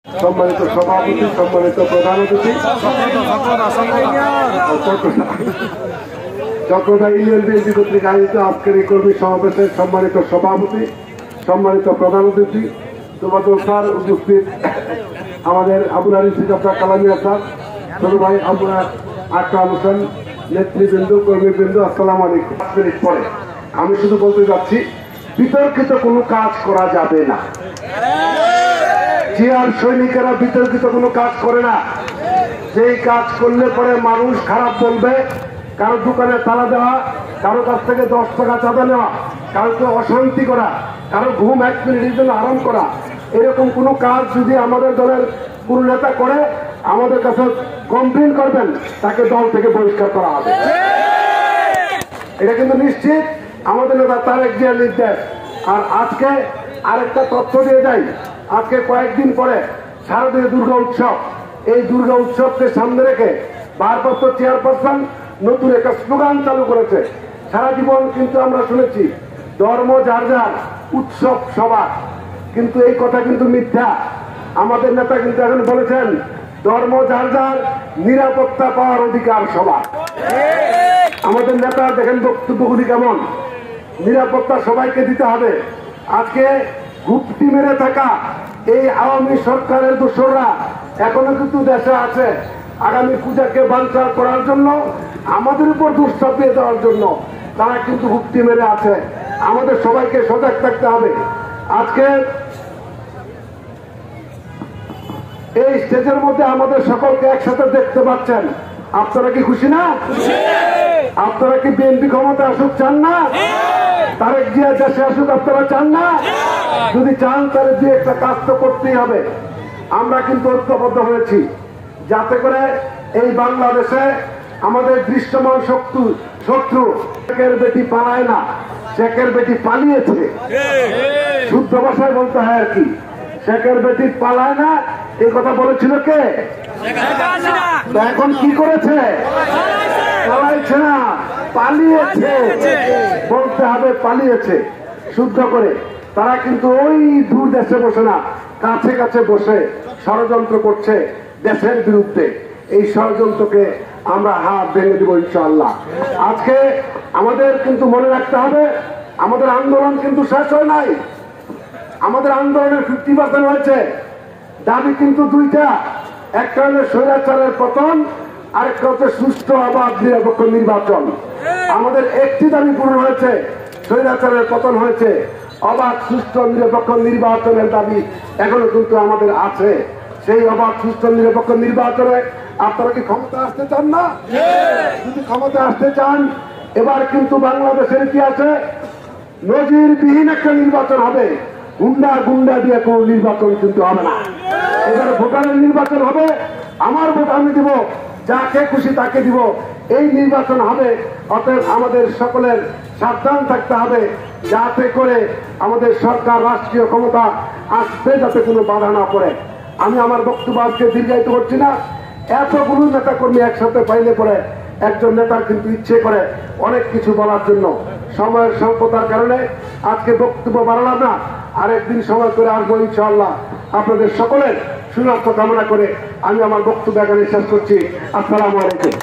সম্মানিত সভাপতি, সম্মানিত প্রধান অতিথি, চক্রধা ইউনিয়ন বিএনপি কর্তৃক আয়োজিত আজকের এই কর্মী সমাবেশের সম্মানিত সভাপতি, সম্মানিত প্রধান অতিথি, তোবাদুল স্যার, উপস্থিত আমাদের আবুল আলী সিদ্দিক কালামিয়া স্যার, ছোট ভাই আপনার আকরাম হোসেন, নেতৃবৃন্দ, কর্মীবৃন্দ, আসসালামু আলাইকুম। 5 মিনিট পরে আমি শুধু বলতে যাচ্ছি, বিতর্কিত কোনো কাজ করা যাবে না। জিয়ার সৈনিকেরা বিতর্কিত কোনো কাজ করে না। যেই কাজ করলে পরে মানুষ খারাপ বলবে, কারো দোকানে তালা দেওয়া, কারো কাছ থেকে 10 টাকা চাঁদা নেওয়া, কারোকে অশান্তি করা, কারো ঘুম 1 মিনিটের জন্য আরাম করা, এরকম কোনো কাজ যদি আমাদের দলের কোন নেতা করে, আমাদের কাছে কমপ্লেন করবেন, তাকে দল থেকে বহিষ্কার করা হবে। এটা কিন্তু নিশ্চিত আমাদের নেতা তারেক জিয়ার নির্দেশ। আর আজকে আরেকটা তথ্য দিয়ে যাই, আজকে কয়েকদিন পরে শারদীয় দুর্গা উৎসব। এই দুর্গা উৎসবকে সামনে রেখে ভারপ্রাপ্ত চেয়ারপারসন নতুন একটা স্লোগান চালু করেছে। সারা জীবন কিন্তু আমরা শুনেছি ধর্ম যার যার, উৎসব সবার, কিন্তু এই কথা কিন্তু মিথ্যা। আমাদের নেতা কিন্তু এখন বলেছেন ধর্ম যার যার, নিরাপত্তা পাওয়ার অধিকার সবার। আমাদের নেতা দেখেন বক্তব্যগুলি কেমন, নিরাপত্তা সবাইকে দিতে হবে। আজকে গুপ্তি মেরে থাকা এই আওয়ামী সরকারের দোসররা এখনো কিন্তু দেশে আছে। আগামী পূজাকে বানচাল করার জন্য, আমাদের উপর দোষ চাপিয়ে দেওয়ার জন্য তারা কিন্তু গুপ্তি মেরে আছে। আমাদের সবাইকে সজাগ থাকতে হবে। আজকে এই স্টেজের মধ্যে আমাদের সকলকে একসাথে দেখতে পাচ্ছেন। আপনারা কি খুশি না? আপনারা কি বিএনপি ক্ষমতা আসুক চান না? তারেক জিয়া দেশে আসুক আপনারা চান না? যদি চান তাহলে দিয়ে একটা কাজ তো করতেই হবে। আমরা কিন্তু ঐক্যবদ্ধ হয়েছি যাতে করে এই বাংলাদেশে আমাদের দৃশ্যমান শত্রু শেখের বেটি পালায় না, শেখের বেটি পালিয়েছে। শুদ্ধ ভাষায় বলতে হয় আর কি, শেখের বেটি পালায় না, এই কথা বলেছিল কে? এখন কি করেছে? পালাইছে না, পালিয়েছে। বলতে হবে পালিয়েছে শুদ্ধ করে। তারা কিন্তু ওই দূর দেশে বসে না, কাছে কাছে বসে ষড়যন্ত্র করছে দেশের বিরুদ্ধে। এই ষড়যন্ত্রকে আমরা হাত ভেঙে দিব ইনশাআল্লাহ। আজকে আমাদের কিন্তু মনে রাখতে হবে, আমাদের আন্দোলন কিন্তু শেষ হয় নাই। আমাদের আন্দোলনের 50% হয়েছে। দাবি কিন্তু দুইটা, একটা হলো স্বৈরাচারের পতন, আরেকটা হচ্ছে সুষ্ঠু অবাধ নিরপেক্ষ নির্বাচন। আমাদের একটি দাবি পূরণ হয়েছে, স্বৈরাচারের পতন হয়েছে। অবাধ সুষ্ঠু নিরপেক্ষ নির্বাচনের দাবি এখনো কিন্তু আমাদের আছে। সেই অবাধ সুষ্ঠু নিরপেক্ষ নির্বাচনে আপনারা কি ক্ষমতা আসতে চান না? যদি ক্ষমতা আসতে চান, এবার কিন্তু বাংলাদেশের ইতিহাসে নজিরবিহীন একটা নির্বাচন হবে। গুন্ডা দিয়ে কোন নির্বাচন কিন্তু হবে না। এবার ভোটারের নির্বাচন হবে, আমার ভোট আমি দিব, যাকে খুশি তাকে দিব, এই নির্বাচন হবে। অতএব আমাদের সকলের সাবধান থাকতে হবে যাতে করে আমাদের সরকার, রাষ্ট্রীয় ক্ষমতা আসতে যাতে কোনো বাধা না পড়ে। আমি আমার বক্তব্য আজকে দীর্ঘায়িত করছি না। এতগুলো নেতা কর্মী একসাথে পাইলে পরে একজন নেতার কিন্তু ইচ্ছে করে অনেক কিছু বলার জন্য। সময়ের স্বল্পতার কারণে আজকে বক্তব্য বাড়ালাম না, আরেকদিন সময় করে আসবো ইনশাআল্লাহ। আপনাদের সকলের সুস্বাস্থ্য কামনা করে আমি আমার বক্তব্য এখানে শেষ করছি। আসসালামু আলাইকুম।